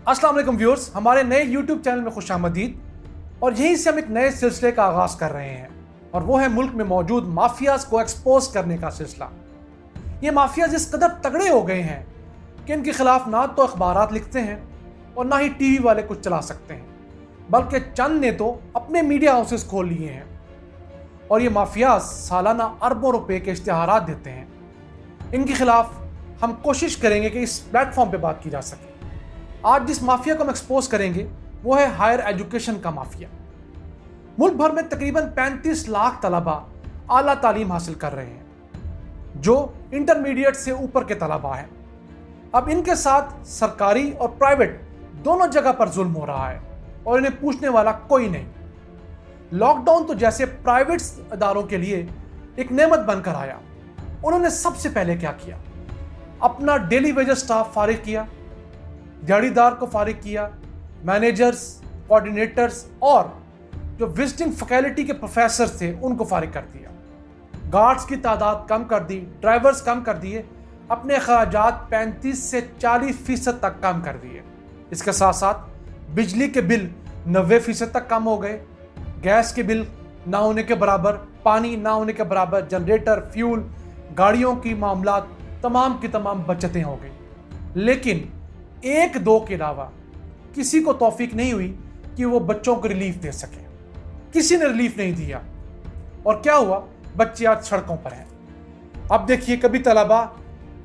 अस्सलाम वालेकुम व्यूअर्स, हमारे नए YouTube चैनल में खुश आमदीद। और यहीं से हम एक नए सिलसिले का आगाज़ कर रहे हैं और वो है मुल्क में मौजूद माफियाज को एक्सपोज करने का सिलसिला। ये माफियाज इस कदर तगड़े हो गए हैं कि इनके खिलाफ ना तो अखबारात लिखते हैं और ना ही टीवी वाले कुछ चला सकते हैं, बल्कि चंद ने तो अपने मीडिया हाउसेस खोल लिए हैं और ये माफियाज सालाना अरबों रुपए के इश्तिहारात देते हैं। इनके खिलाफ हम कोशिश करेंगे कि इस प्लेटफॉर्म पे बात की जा सके। आज जिस माफिया को हम एक्सपोज करेंगे वो है हायर एजुकेशन का माफिया। मुल्क भर में तकरीबन 35 लाख तलबा आला तालीम हासिल कर रहे हैं जो इंटरमीडिएट से ऊपर के तलबा हैं। अब इनके साथ सरकारी और प्राइवेट दोनों जगह पर जुल्म हो रहा है और इन्हें पूछने वाला कोई नहीं। लॉकडाउन तो जैसे प्राइवेट इदारों के लिए एक नेमत बनकर आया, उन्होंने सबसे पहले क्या किया? अपना डेली वेजेस स्टाफ फारिग किया, दिहाड़ीदार को फारिग किया, मैनेजर्स, कोऑर्डिनेटर्स और जो विजिटिंग फैकल्टी के प्रोफेसर थे उनको फारिग कर दिया। गार्ड्स की तादाद कम कर दी, ड्राइवर्स कम कर दिए, अपने अखराजात 35 से 40% तक कम कर दिए। इसके साथ साथ बिजली के बिल 90% तक कम हो गए, गैस के बिल ना होने के बराबर, पानी ना होने के बराबर, जनरेटर, फ्यूल, गाड़ियों की मामलात तमाम की तमाम बचतें हो गई। लेकिन एक दो के अलावा किसी को तौफीक नहीं हुई कि वो बच्चों को रिलीफ दे सके। किसी ने रिलीफ नहीं दिया और क्या हुआ? बच्चे आज सड़कों पर हैं। अब देखिए, कभी तलबा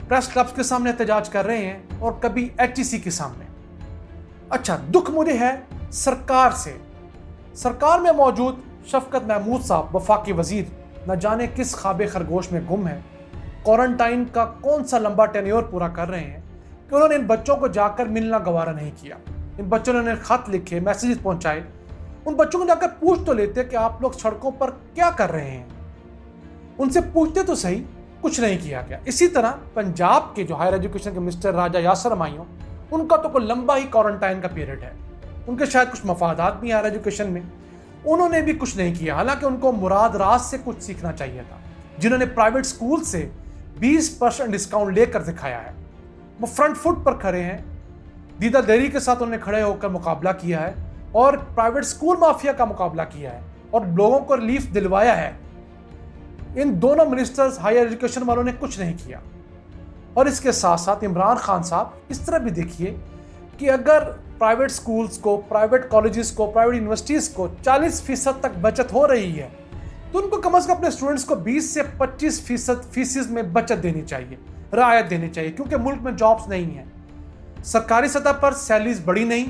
प्रेस क्लब्स के सामने एहतजाज कर रहे हैं और कभी HEC के सामने। अच्छा, दुख मुझे है सरकार से। सरकार में मौजूद शफकत महमूद साहब, वफाकी वजीर, न जाने किस ख्वाब खरगोश में गुम है। क्वारंटाइन का कौन सा लंबा टेन्योर पूरा कर रहे हैं कि उन्होंने इन बच्चों को जाकर मिलना गवारा नहीं किया। इन बच्चों ने उन्हें खत लिखे, मैसेजेस पहुंचाए। उन बच्चों को जाकर पूछ तो लेते कि आप लोग सड़कों पर क्या कर रहे हैं। उनसे पूछते तो सही, कुछ नहीं किया गया। इसी तरह पंजाब के जो हायर एजुकेशन के मिनिस्टर राजा यासर हमायूं, उनका तो कोई लंबा ही क्वारंटाइन का पीरियड है। उनके शायद कुछ मफादात भी हायर एजुकेशन में, उन्होंने भी कुछ नहीं किया। हालांकि उनको मुराद राज से कुछ सीखना चाहिए था, जिन्होंने प्राइवेट स्कूल से 20% डिस्काउंट लेकर दिखाया है। वो फ्रंट फुट पर खड़े हैं, दीदा देरी के साथ उन्होंने खड़े होकर मुकाबला किया है और प्राइवेट स्कूल माफिया का मुकाबला किया है और लोगों को रिलीफ दिलवाया है। इन दोनों मिनिस्टर्स हायर एजुकेशन वालों ने कुछ नहीं किया। और इसके साथ साथ इमरान खान साहब, इस तरह भी देखिए कि अगर प्राइवेट स्कूल्स को, प्राइवेट कॉलेजेस को, प्राइवेट यूनिवर्सिटीज़ को 40% तक बचत हो रही है तो उनको कम से कम अपने स्टूडेंट्स को 20 से 25% फीसिस में बचत देनी चाहिए, रियायत देनी चाहिए, क्योंकि मुल्क में जॉब्स नहीं हैं। सरकारी सतह पर सैलरीज बढ़ी नहीं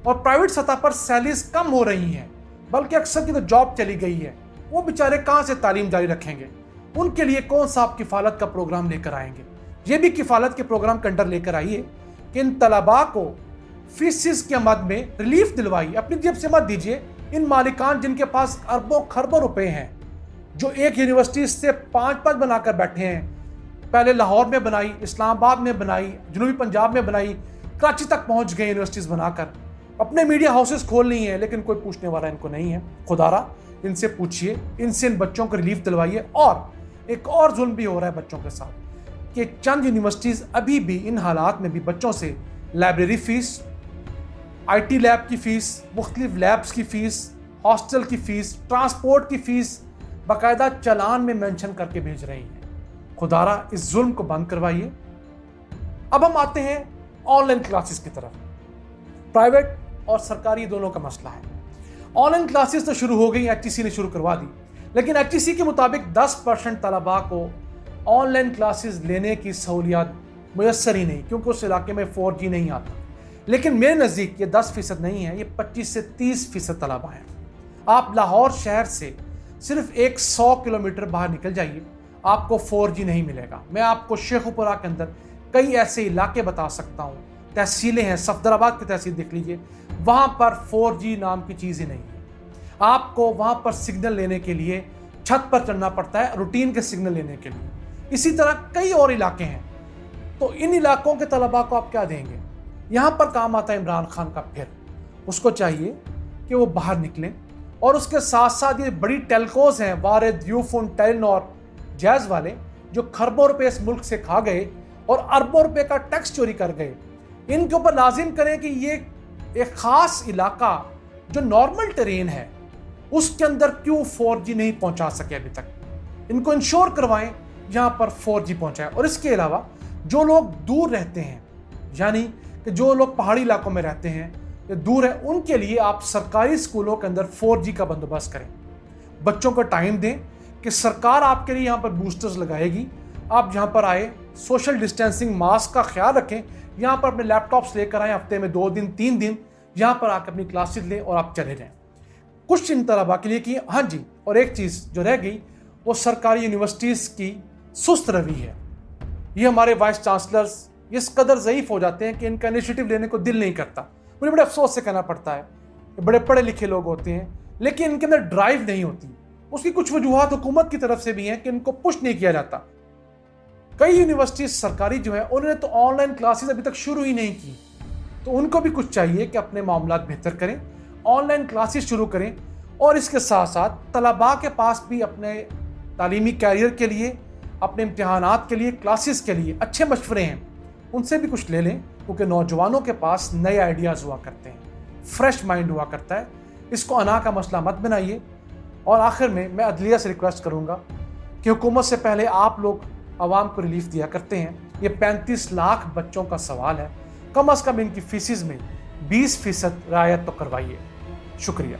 और प्राइवेट सतह पर सैलरीज कम हो रही हैं, बल्कि अक्सर की तो जॉब चली गई है। वो बेचारे कहाँ से तालीम जारी रखेंगे? उनके लिए कौन सा आप किफ़ालत का प्रोग्राम लेकर आएंगे? ये भी किफ़ालत के प्रोग्राम के अंडर लेकर आइए कि इन तलबा को फीसिस के मद में रिलीफ दिलवाइए। अपनी जेब से मत दीजिए। इन मालिकान जिनके पास अरबों खरबों रुपए हैं, जो एक यूनिवर्सिटी से 5-5 बनाकर बैठे हैं, पहले लाहौर में बनाई, इस्लामाबाद में बनाई, जनूबी पंजाब में बनाई, कराची तक पहुंच गए यूनिवर्सिटीज़ बनाकर, अपने मीडिया हाउसेस खोल ली हैं, लेकिन कोई पूछने वाला इनको नहीं है। खुदारा इनसे पूछिए, इनसे इन बच्चों को रिलीफ दिलवाइए। और एक और जुल्म भी हो रहा है बच्चों के साथ कि चंद यूनिवर्सिटीज़ अभी भी इन हालात में भी बच्चों से लाइब्रेरी फ़ीस, IT लैब की फ़ीस, मुख्तलिफ लैब्स की फ़ीस, हॉस्टल की फ़ीस, ट्रांसपोर्ट की फ़ीस बाकायदा चालान में मेंशन करके भेज रही हैं। खुदारा इस जुल्म को बंद करवाइए। अब हम आते हैं ऑनलाइन क्लासेस की तरफ। प्राइवेट और सरकारी दोनों का मसला है। ऑनलाइन क्लासेस तो शुरू हो गई, HEC ने शुरू करवा दी, लेकिन HEC के मुताबिक 10% तलबा को ऑनलाइन क्लासेस लेने की सहूलियत मुयस्सर ही नहीं, क्योंकि उस इलाके में 4G नहीं आता। लेकिन मेरे नज़दीक ये 10% नहीं है, ये 25 से 30% तलबा हैं। आप लाहौर शहर से सिर्फ 100 किलोमीटर बाहर निकल जाइए, आपको 4G नहीं मिलेगा। मैं आपको शेखुपुरा के अंदर कई ऐसे इलाके बता सकता हूँ, तहसीलें हैं, सफदराबाद की तहसील देख लीजिए, वहाँ पर 4G नाम की चीज़ ही नहीं है। आपको वहाँ पर सिग्नल लेने के लिए छत पर चढ़ना पड़ता है, रूटीन के सिग्नल लेने के लिए। इसी तरह कई और इलाके हैं। तो इन इलाकों के तलबा को आप क्या देंगे? यहाँ पर काम आता है इमरान खान का। फिर उसको चाहिए कि वो बाहर निकलें और उसके साथ साथ ये बड़ी टेलकोज हैं, वारिद, यूफोन, टेलीनॉर, जैज़ वाले, जो खरबों रुपए इस मुल्क से खा गए और अरबों रुपए का टैक्स चोरी कर गए, ان کے اوپر لازم کریں کہ یہ ایک خاص علاقہ جو نارمل ٹرین ہے اس کے اندر کیوں 4G نہیں پہنچا سکے ابھی تک، ان کو انشور کروائیں یہاں پر 4G پہنچائیں۔ اور اس کے علاوہ جو لوگ دور رہتے ہیں، یعنی کہ جو لوگ پہاڑی علاقوں میں رہتے ہیں یا دور ہیں، ان کے لیے آپ سرکاری اسکولوں کے اندر 4G کا بندوبست کریں۔ بچوں کو ٹائم دیں کہ سرکار آپ کے لیے یہاں پر بوسٹرز لگائے گی، آپ یہاں پر آئے، سوشل ڈسٹینسنگ، ماسک کا خیال رکھیں، یہاں پر اپنے لیپ ٹاپس لے کر آئیں، ہفتے میں 2 دن 3 دن یہاں پر آ کے اپنی کلاسز لیں اور آپ چلے جائیں۔ کچھ ان طلباء کے لیے کہ ہاں جی، اور ایک چیز جو رہ گئی وہ سرکاری یونیورسٹیز کی سست روی ہے۔ یہ ہمارے وائس چانسلرز اس قدر ضعیف ہو جاتے ہیں کہ ان کا انیشیٹو لینے کو دل نہیں کرتا۔ مجھے بڑے افسوس سے کہنا پڑتا ہے کہ بڑے پڑھے لکھے لوگ ہوتے ہیں لیکن ان کے اندر ڈرائیو نہیں ہوتی۔ اس کی کچھ وجوہات حکومت کی طرف سے بھی ہیں کہ ان کو پش نہیں کیا جاتا۔ کئی یونیورسٹیز سرکاری جو ہیں انہوں نے تو آن لائن کلاسز ابھی تک شروع ہی نہیں کی، تو ان کو بھی کچھ چاہیے کہ اپنے معاملات بہتر کریں، آن لائن کلاسز شروع کریں، اور اس کے ساتھ ساتھ طلباء کے پاس بھی اپنے تعلیمی کیریئر کے لیے، اپنے امتحانات کے لیے، کلاسز کے لیے اچھے مشورے ہیں، ان سے بھی کچھ لے لیں، کیونکہ نوجوانوں کے پاس نئے آئیڈیاز ہوا کرتے ہیں، فریش مائنڈ ہوا کرتا ہے۔ اس کو انا کا مسئلہ مت بنائیے۔ اور آخر میں عدلیہ سے ریکویسٹ کروں گا کہ حکومت سے پہلے آپ لوگ عوام کو ریلیف دیا کرتے ہیں، یہ 35 لاکھ بچوں کا سوال ہے، کم از کم ان کی فیسز میں 20% رعایت تو کروائیے۔ شکریہ۔